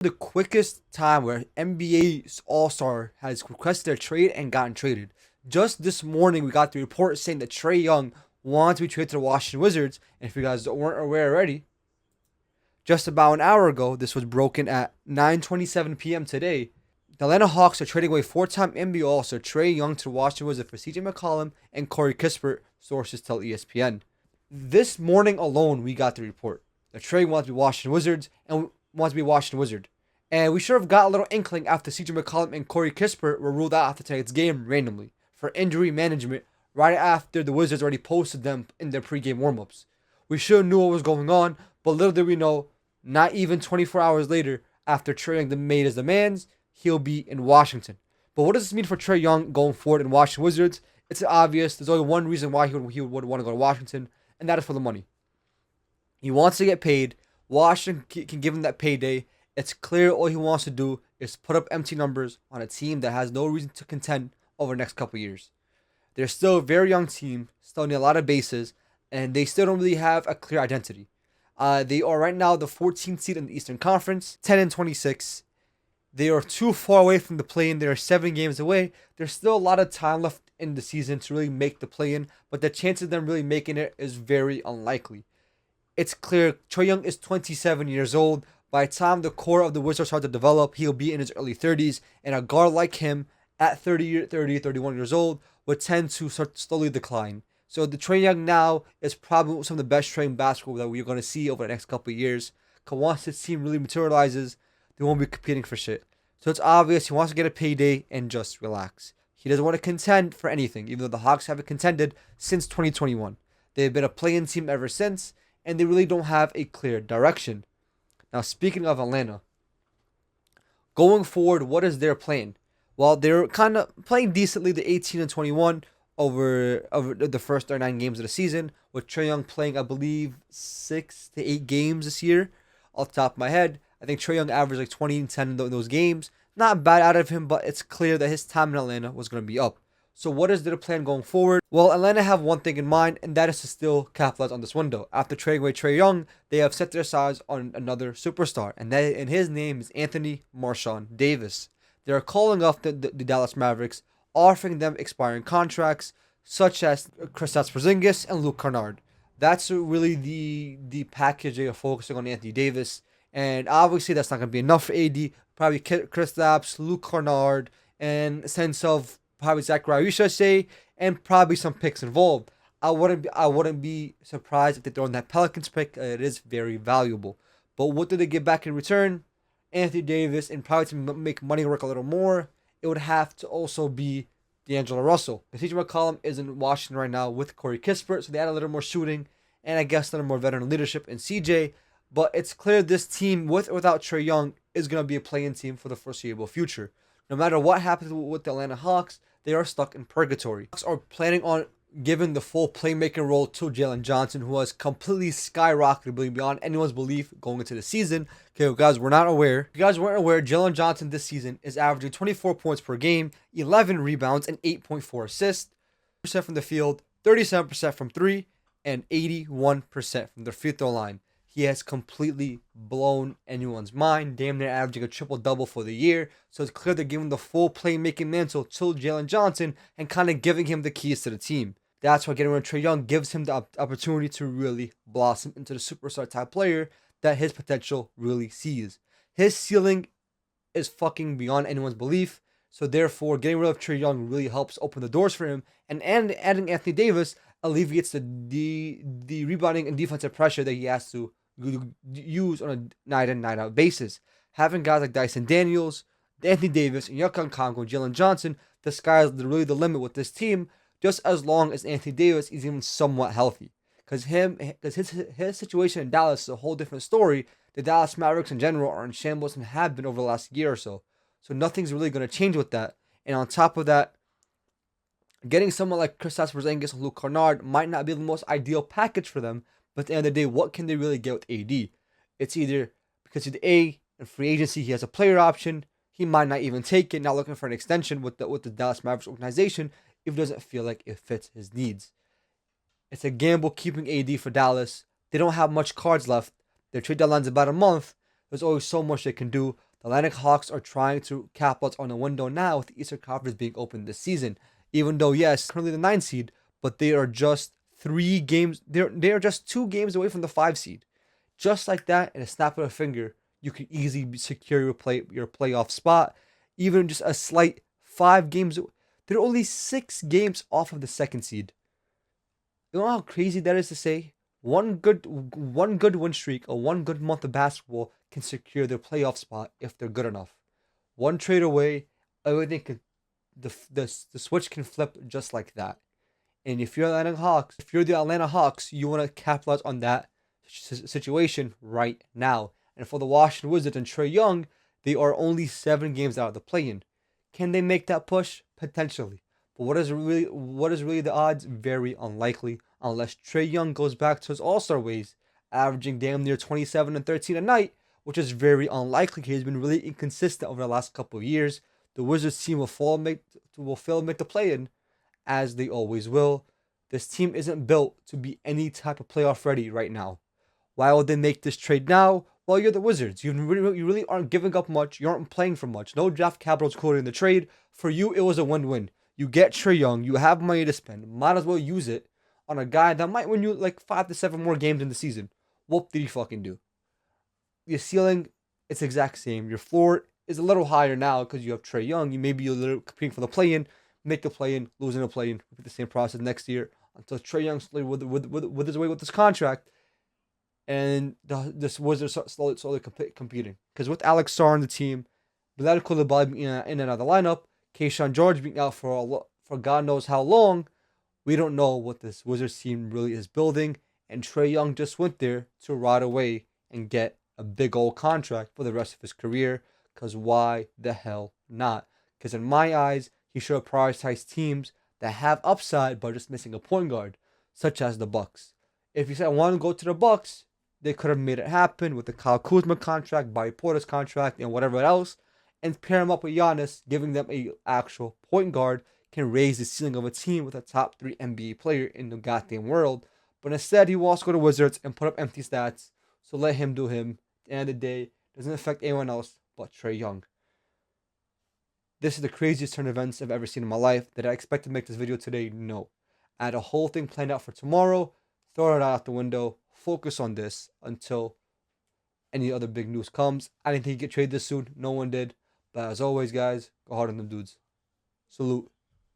The quickest time where NBA All-Star has requested their trade and gotten traded. Just this morning, we got the report saying that Trae Young wants to be traded to the Washington Wizards. And if you guys weren't aware already, just about an hour ago, this was broken at 9:27 p.m. today. The Atlanta Hawks are trading away four-time NBA All-Star Trae Young to the Washington Wizards for CJ McCollum and Corey Kispert, sources tell ESPN. This morning alone, we got the report that Trae wants to be Washington Wizards and wants to be Washington Wizard. And we should have got a little inkling after CJ McCollum and Corey Kispert were ruled out after tonight's game randomly for injury management right after the Wizards already posted them in their pregame warmups. We should have knew what was going on, but little did we know, not even 24 hours later, after Trae Young made his demands, he'll be in Washington. But what does this mean for Trae Young going forward in Washington Wizards? It's obvious. There's only one reason why he would want to go to Washington, and that is for the money. He wants to get paid. Washington can give him that payday. It's clear all he wants to do is put up empty numbers on a team that has no reason to contend over the next couple of years. They're still a very young team, still need a lot of bases, and they still don't really have a clear identity. They are right now the 14th seed in the Eastern Conference, 10-26. They are too far away from the play-in. They are 7 games away. There's still a lot of time left in the season to really make the play-in, but the chance of them really making it is very unlikely. It's clear Trae Young is 27 years old. By the time the core of the Wizards start to develop, he'll be in his early 30s, and a guard like him at 31 years old would tend to start slowly decline. So the Trae Young now is probably some of the best trained basketball that we're going to see over the next couple of years. Because once this team really materializes, they won't be competing for shit. So it's obvious he wants to get a payday and just relax. He doesn't want to contend for anything, even though the Hawks haven't contended since 2021. They've been a play-in team ever since, and they really don't have a clear direction. Now, speaking of Atlanta, going forward, what is their plan? Well, they're kind of playing decently, the 18-21 over the first 39 games of the season, with Trae Young playing, I believe, 6 to 8 games this year. Off the top of my head, I think Trae Young averaged like 20 and 10 in those games. Not bad out of him, but it's clear that his time in Atlanta was going to be up. So what is their plan going forward? Well, Atlanta have one thing in mind, and that is to still capitalize on this window. After trading away Trae Young, they have set their sights on another superstar, and his name is Anthony Marshawn Davis. They are calling up the Dallas Mavericks, offering them expiring contracts, such as Kristaps Porzingis and Luke Kennard. That's really the package they are focusing on Anthony Davis. And obviously, that's not going to be enough for AD. Probably Kristaps, Luke Kennard, and a sense of probably Zachary, we should say, and probably some picks involved. I wouldn't be surprised if they throw in that Pelicans pick. It is very valuable. But what do they get back in return? Anthony Davis, and probably to make money work a little more, it would have to also be D'Angelo Russell. CJ McCollum is in Washington right now with Corey Kispert, so they add a little more shooting and I guess a little more veteran leadership in CJ. But it's clear this team, with or without Trae Young, is going to be a play-in team for the foreseeable future. No matter what happens with the Atlanta Hawks, they are stuck in purgatory. Hawks are planning on giving the full playmaking role to Jalen Johnson, who has completely skyrocketed beyond anyone's belief going into the season. Okay, guys, we're not aware. If you guys weren't aware, Jalen Johnson this season is averaging 24 points per game, 11 rebounds, and 8.4 assists. 30% from the field, 37% from 3, and 81% from the free throw line. He has completely blown anyone's mind, damn near averaging a triple-double for the year. So it's clear they're giving the full playmaking mantle to Jalen Johnson and kind of giving him the keys to the team. That's why getting rid of Trae Young gives him the opportunity to really blossom into the superstar type player that his potential really sees. His ceiling is fucking beyond anyone's belief. So therefore, getting rid of Trae Young really helps open the doors for him. And adding Anthony Davis alleviates the rebounding and defensive pressure that he has to use on a night in, night out basis. Having guys like Dyson Daniels, Anthony Davis, and Yuccan Congo, Jalen Johnson, the sky is really the limit with this team, just as long as Anthony Davis is even somewhat healthy. Because his situation in Dallas is a whole different story. The Dallas Mavericks in general are in shambles and have been over the last year or so. So nothing's really going to change with that. And on top of that, getting someone like Kristaps Porzingis and Luke Kennard might not be the most ideal package for them. But at the end of the day, what can they really get with AD? It's either because he's in free agency, he has a player option. He might not even take it, not looking for an extension with the Dallas Mavericks organization if he doesn't feel like it fits his needs. It's a gamble keeping AD for Dallas. They don't have much cards left. Their trade deadline's about a month. There's always so much they can do. The Atlantic Hawks are trying to capitalize on the window now with the Eastern Conference being open this season. Even though, yes, currently the 9 seed, but they are just 3 games. They are just 2 games away from the 5 seed. Just like that, in a snap of a finger, you can easily secure your playoff spot. Even just a slight 5 games. They're only 6 games off of the 2nd seed. You know how crazy that is to say? One good win streak or one good month of basketball can secure their playoff spot if they're good enough. One trade away, everything can the switch can flip just like that. And if you're the Atlanta Hawks, you want to capitalize on that situation right now. And for the Washington Wizards and Trae Young, they are only 7 games out of the play-in. Can they make that push? Potentially. But what is really the odds? Very unlikely, unless Trae Young goes back to his All-Star ways, averaging damn near 27 and 13 a night, which is very unlikely. He's been really inconsistent over the last couple of years. The Wizards team will fail to make the play-in, as they always will. This team isn't built to be any type of playoff ready right now. Why would they make this trade now? Well, you're the Wizards. You really aren't giving up much. You aren't playing for much. No draft capital's quoted in the trade. For you, it was a win-win. You get Trae Young. You have money to spend. Might as well use it on a guy that might win you like 5 to 7 more games in the season. What did he fucking do? Your ceiling, it's exact same. Your floor is a little higher now because you have Trae Young. You may be a little competing for the play-in, make the play-in, losing the play-in, repeat the same process next year until Trae Young slowly with his way with this contract, and this Wizards slowly competing. Because with Alex Sarr on the team, Bilal Coulibaly being in and out of the lineup, Keyshawn George being out for God knows how long, we don't know what this Wizards team really is building. And Trae Young just went there to ride away and get a big old contract for the rest of his career. Because why the hell not? Because in my eyes, he should have prioritized teams that have upside but just missing a point guard, such as the Bucks. If he said I want to go to the Bucks, they could have made it happen with the Kyle Kuzma contract, Bobby Porter's contract, and whatever else, and pair him up with Giannis, giving them a actual point guard can raise the ceiling of a team with a top 3 NBA player in the goddamn world. But instead, he wants to go to Wizards and put up empty stats. So let him do him. At the end of the day, doesn't affect anyone else but Trae Young. This is the craziest turn of events I've ever seen in my life. Did I expect to make this video today? No. I had a whole thing planned out for tomorrow. Throw it out the window. Focus on this until any other big news comes. I didn't think he'd get traded this soon. No one did. But as always, guys, go hard on them dudes. Salute.